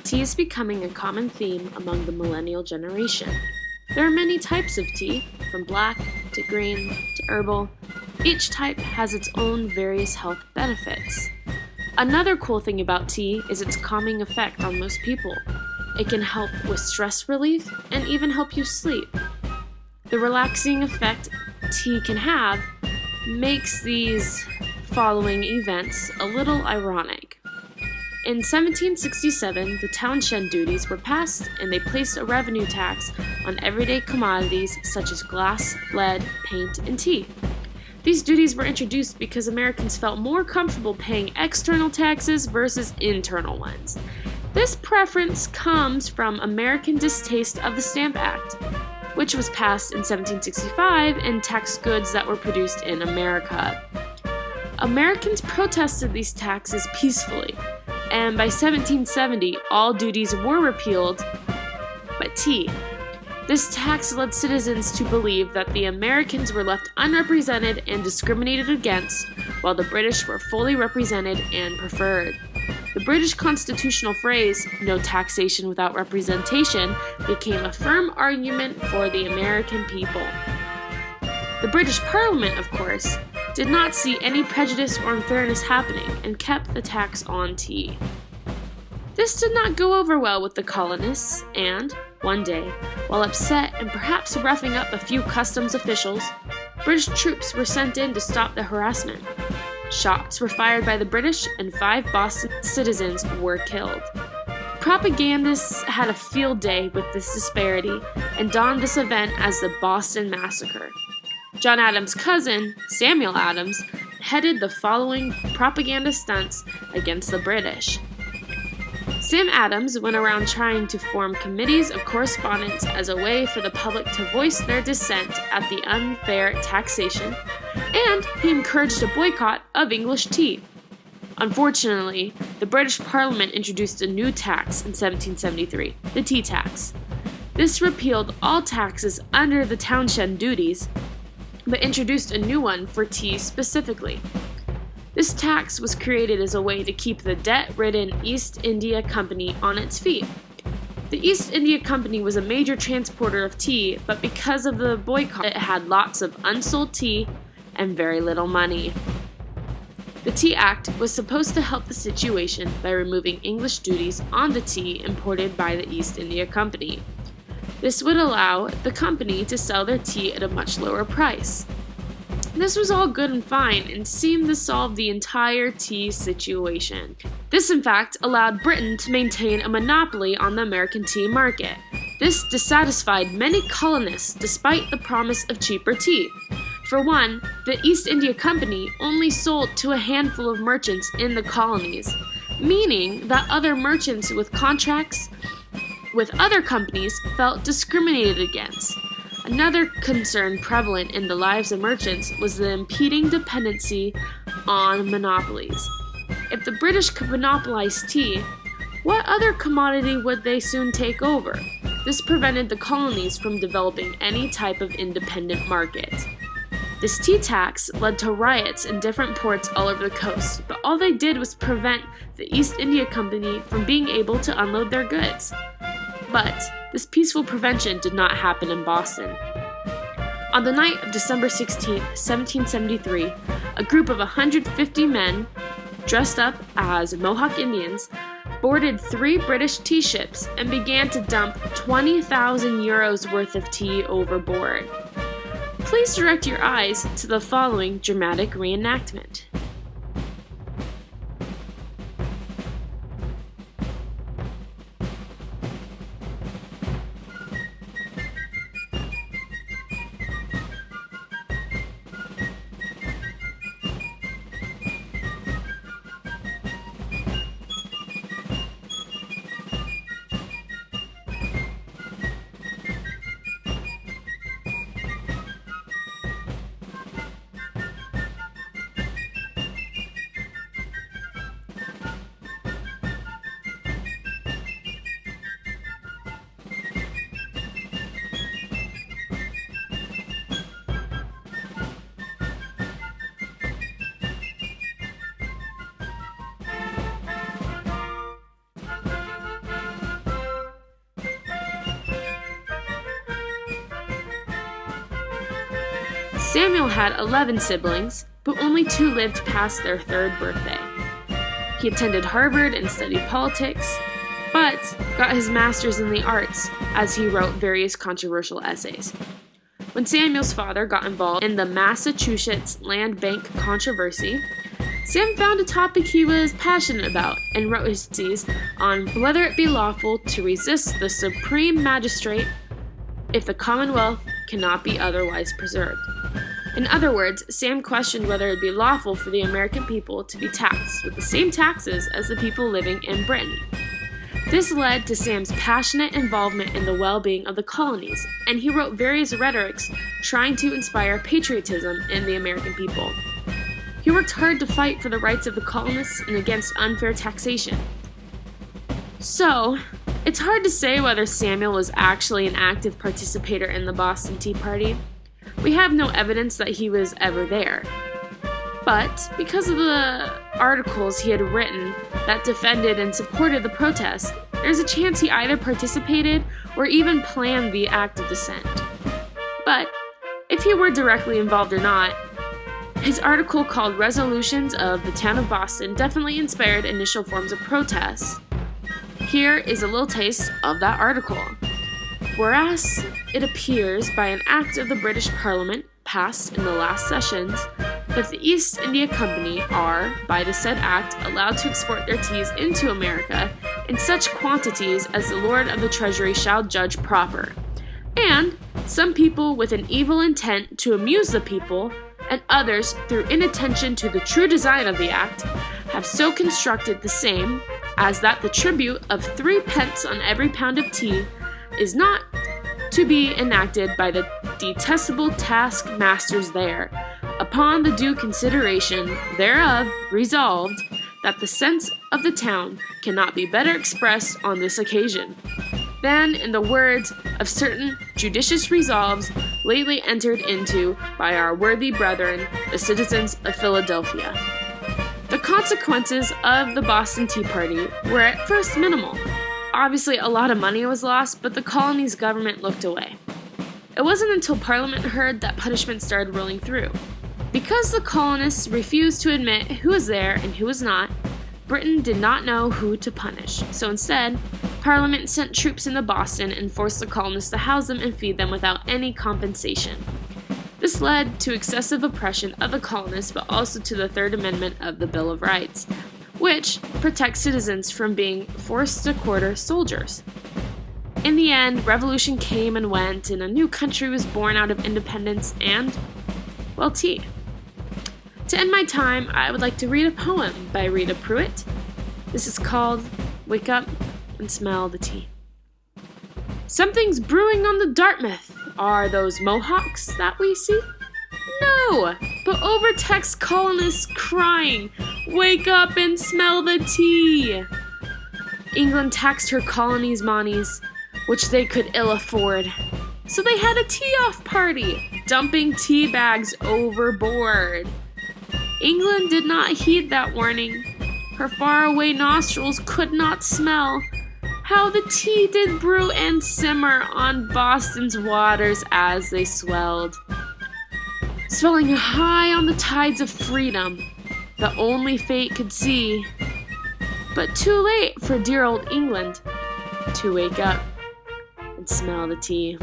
Tea is becoming a common theme among the millennial generation. There are many types of tea, from black to green to herbal. Each type has its own various health benefits. Another cool thing about tea is its calming effect on most people. It can help with stress relief and even help you sleep. The relaxing effect tea can have makes these following events a little ironic. In 1767, the Townshend duties were passed and they placed a revenue tax on everyday commodities such as glass, lead, paint, and tea. These duties were introduced because Americans felt more comfortable paying external taxes versus internal ones. This preference comes from American distaste of the Stamp Act, which was passed in 1765 and taxed goods that were produced in America. Americans protested these taxes peacefully, and by 1770, all duties were repealed but tea. This tax led citizens to believe that the Americans were left unrepresented and discriminated against, while the British were fully represented and preferred. The British constitutional phrase, "no taxation without representation," became a firm argument for the American people. The British Parliament, of course, did not see any prejudice or unfairness happening and kept the tax on tea. This did not go over well with the colonists, and, one day, while upset and perhaps roughing up a few customs officials, British troops were sent in to stop the harassment. Shots were fired by the British and 5 Boston citizens were killed. Propagandists had a field day with this disparity and donned this event as the Boston Massacre. John Adams' cousin, Samuel Adams, headed the following propaganda stunts against the British. Sam Adams went around trying to form committees of correspondence as a way for the public to voice their dissent at the unfair taxation, and he encouraged a boycott of English tea. Unfortunately, the British Parliament introduced a new tax in 1773, the tea tax. This repealed all taxes under the Townshend duties, but introduced a new one for tea specifically. This tax was created as a way to keep the debt-ridden East India Company on its feet. The East India Company was a major transporter of tea, but because of the boycott, it had lots of unsold tea and very little money. The Tea Act was supposed to help the situation by removing English duties on the tea imported by the East India Company. This would allow the company to sell their tea at a much lower price. This was all good and fine and seemed to solve the entire tea situation. This, in fact, allowed Britain to maintain a monopoly on the American tea market. This dissatisfied many colonists despite the promise of cheaper tea. For one, the East India Company only sold to a handful of merchants in the colonies, meaning that other merchants with contracts with other companies felt discriminated against. Another concern prevalent in the lives of merchants was the impeding dependency on monopolies. If the British could monopolize tea, what other commodity would they soon take over? This prevented the colonies from developing any type of independent market. This tea tax led to riots in different ports all over the coast, but all they did was prevent the East India Company from being able to unload their goods. But this peaceful prevention did not happen in Boston. On the night of December 16, 1773, a group of 150 men, dressed up as Mohawk Indians, boarded 3 British tea ships and began to dump 20,000 euros worth of tea overboard. Please direct your eyes to the following dramatic reenactment. Samuel had 11 siblings, but only 2 lived past their 3rd birthday. He attended Harvard and studied politics, but got his master's in the arts as he wrote various controversial essays. When Samuel's father got involved in the Massachusetts Land Bank controversy, Sam found a topic he was passionate about and wrote his thesis on whether it be lawful to resist the supreme magistrate if the Commonwealth cannot be otherwise preserved. In other words, Sam questioned whether it would be lawful for the American people to be taxed with the same taxes as the people living in Britain. This led to Sam's passionate involvement in the well-being of the colonies, and he wrote various rhetorics trying to inspire patriotism in the American people. He worked hard to fight for the rights of the colonists and against unfair taxation. So, it's hard to say whether Samuel was actually an active participator in the Boston Tea Party. We have no evidence that he was ever there. But because of the articles he had written that defended and supported the protest, there's a chance he either participated or even planned the act of dissent. But if he were directly involved or not, his article called Resolutions of the Town of Boston definitely inspired initial forms of protest. Here is a little taste of that article. Whereas it appears by an act of the British Parliament passed in the last sessions that the East India Company are, by the said act, allowed to export their teas into America in such quantities as the Lord of the Treasury shall judge proper. And some people with an evil intent to amuse the people, and others through inattention to the true design of the act, have so constructed the same as that the tribute of 3 pence on every pound of tea is not to be enacted by the detestable taskmasters there, upon the due consideration thereof resolved that the sense of the town cannot be better expressed on this occasion than in the words of certain judicious resolves lately entered into by our worthy brethren, the citizens of Philadelphia. The consequences of the Boston Tea Party were at first minimal. Obviously, a lot of money was lost, but the colony's government looked away. It wasn't until Parliament heard that punishment started rolling through. Because the colonists refused to admit who was there and who was not, Britain did not know who to punish. So instead, Parliament sent troops into Boston and forced the colonists to house them and feed them without any compensation. This led to excessive oppression of the colonists, but also to the Third Amendment of the Bill of Rights, which protects citizens from being forced to quarter soldiers. In the end, revolution came and went, and a new country was born out of independence and, well, tea. To end my time, I would like to read a poem by Rita Pruitt. This is called Wake Up and Smell the Tea. Something's brewing on the Dartmouth. Are those Mohawks that we see? No, but overtaxed colonists crying, wake up and smell the tea. England taxed her colonies' monies, which they could ill afford. So they had a tea-off party, dumping tea bags overboard. England did not heed that warning. Her faraway nostrils could not smell how the tea did brew and simmer on Boston's waters as they swelled. Swelling high on the tides of freedom, the only fate could see. But too late for dear old England to wake up and smell the tea.